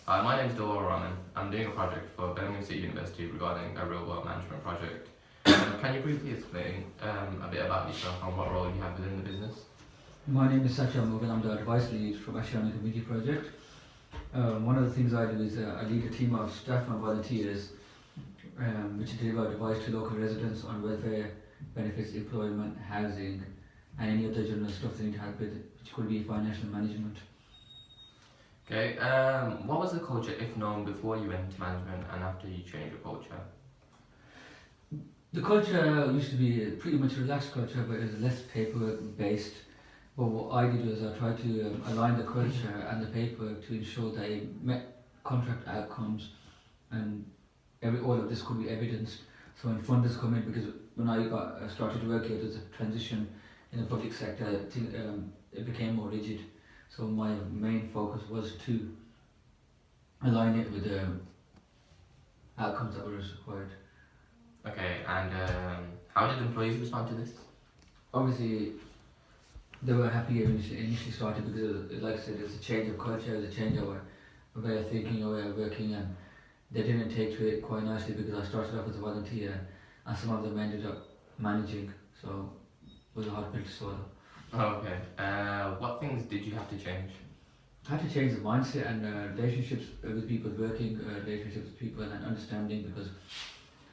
My name is Dilwar Rahman. I'm doing a project for Birmingham City University regarding a real-world management project. Can you briefly explain a bit about yourself and what role you have within the business? My name is Satya Mugan. I'm the advice lead from Ashana Community Project. One of the things I do is I lead a team of staff and volunteers which deliver advice to local residents on welfare, benefits, employment, housing, and any other general stuff they need help with, which could be financial management. Okay. What was the culture, if known, before you went into management and after you changed your culture? The culture used to be a pretty much relaxed culture, but it was less paperwork based. But what I did was I tried to align the culture and the paperwork to ensure that it met contract outcomes, and all of this could be evidenced. So when funders come in, because when I started to work here, there's a transition in the public sector. It became more rigid. So my main focus was to align it with the outcomes that were required. Okay, and how did employees respond to this? Obviously, they were happy when it initially started because, like I said, it's a change of culture, it's a change of a way of thinking, a way of working, and they didn't take to it quite nicely because I started off as a volunteer and some of them ended up managing, so it was a hard pill to swallow. Okay. What things did you have to change? I had to change the mindset and relationships with people, working relationships with people and understanding, because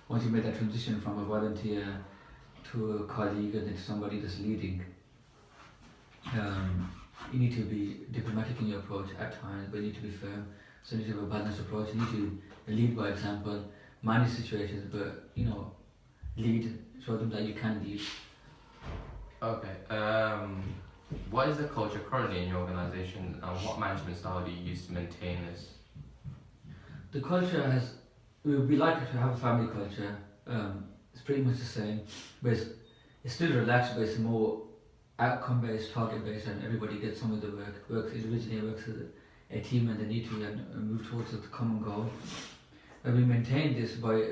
once you make that transition from a volunteer to a colleague and then to somebody that's leading, you need to be diplomatic in your approach at times, but you need to be firm. So you need to have a balanced approach. You need to lead by example, manage situations, but lead, show them that you can lead. Okay. What is the culture currently in your organisation, and what management style do you use to maintain this? The culture has, we like to have a family culture. It's pretty much the same, but it's still relaxed, but it's more outcome based, target based, and everybody gets some of the works individually, works as a team, and they need to move towards the common goal. And we maintain this by,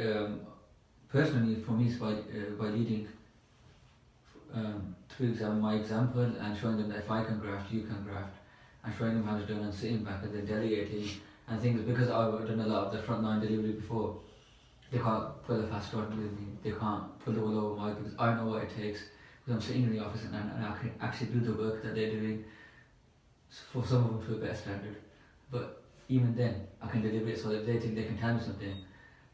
personally for me, by leading through my example and showing them that if I can graft, you can graft, and showing them how to do it and sitting back and then delegating and things, because I've done a lot of the frontline delivery before. They can't pull a fast one with me, they can't pull the wool over my eyes because I know what it takes, because I'm sitting in the office and I can actually do the work that they're doing, for some of them to a better standard. But even then, I can deliver it so that they think they can tell me something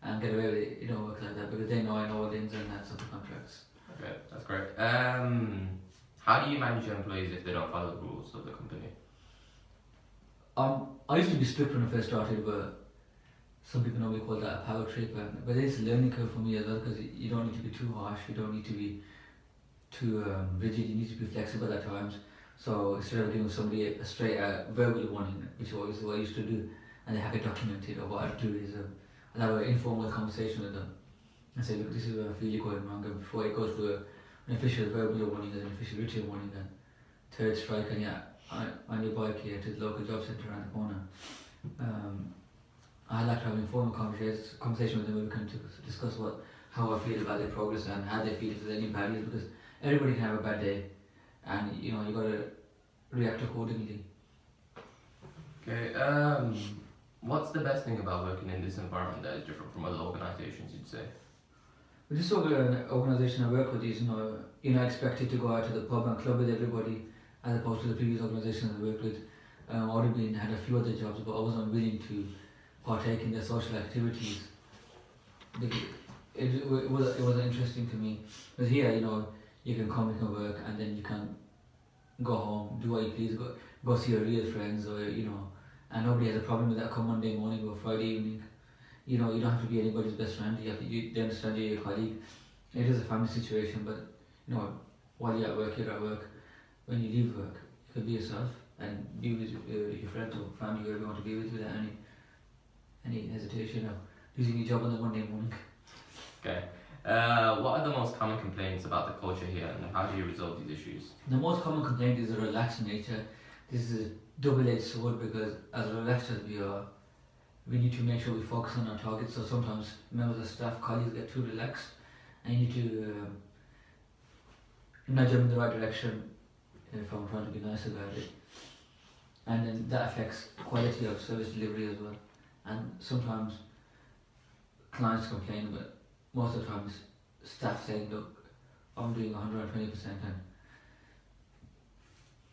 and get away with it. It don't work like that because they know I know all the ins and outs of the contracts. Okay, that's great. How do you manage your employees if they don't follow the rules of the company? I used to be strict when I first started, but some people normally call that a power trip, but it's a learning curve for me as well, because you don't need to be too harsh, you don't need to be too rigid, you need to be flexible at times. So instead of giving somebody a straight verbal warning, which is what I used to do, and they have it documented, or what I do is I'll have an informal conversation with them and say, look, this is where I feel you're going wrong, and before it goes to an official verbal warning and an official written warning, and third strike, and on your bike here to the local job centre around the corner. I like to have an informal conversation with them where we can discuss how I feel about their progress and how they feel if there's any barriers, because everybody can have a bad day, and you got to react accordingly. Okay. What's the best thing about working in this environment that is different from other organisations, you'd say? With this organisation I work with is, you're not expected to go out to the pub and club with everybody, as opposed to the previous organisations I worked with. I already had a few other jobs, but I wasn't willing to partake in their social activities. It wasn't interesting to me. But here, you can come, you can work, and then you can go home, do what you please, go see your real friends, or and nobody has a problem with that. Come Monday morning or Friday evening, you don't have to be anybody's best friend. They understand you're your colleague. It is a family situation, but while you're at work, you're at work. When you leave work, you can be yourself and be with your friends or family, whoever you want to be with, without any hesitation of losing your job on the Monday morning. Okay. What are the most common complaints about the culture here, and how do you resolve these issues? The most common complaint is the relaxed nature. This is a double-edged sword, because as relaxed as we are, we need to make sure we focus on our targets. So sometimes members of staff, colleagues get too relaxed, and you need to nudge them in the right direction if I'm trying to be nice about it. And then that affects quality of service delivery as well. and sometimes clients complain, but most of the times staff saying, look, I'm doing 120% and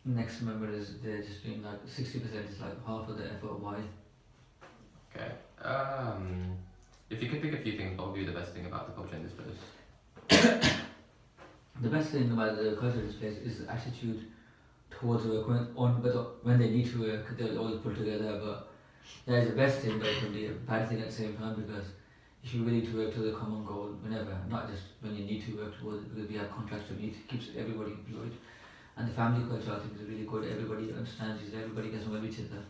next member is they're just doing like 60%, is like half of the effort. Why? Okay. If you could pick a few things, what would be the best thing about the culture in this place? The best thing about the culture of this place is the attitude towards work. When they need to work, they'll all pull together. But that is the best thing, but it can be a bad thing at the same time, because if you're willing to work to the common goal whenever, not just when you need to work towards it, because we have contracts to meet, it keeps everybody employed. And the family culture, I think, is really good. Everybody understands each other, everybody gets on with each other.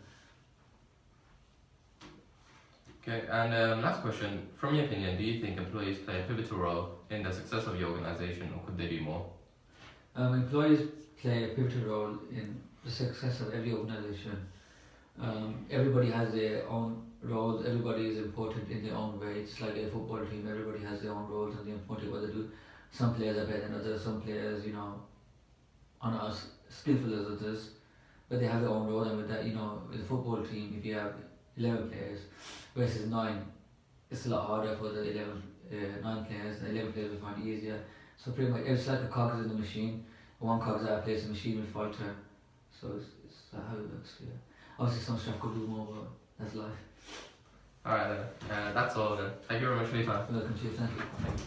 Okay, and last question. From your opinion, do you think employees play a pivotal role in the success of your organisation, or could they do more? Employees play a pivotal role in the success of every organisation. Everybody has their own roles, everybody is important in their own way. It's like a football team, everybody has their own roles and they're important what they do. Some players are better than others, some players, are not as skillful as others, but they have their own role. And with that, with a football team, if you have 11 players versus 9, it's a lot harder for the 9 players. The 11 players will find it easier. So pretty much, it's like a cog in the machine. One cog is out of place, the machine will falter. So it's how it works. Yeah. Obviously, some staff could do more, but that's life. Alright then, that's all then. Thank you very much for your time. Welcome, Chief. Thank you.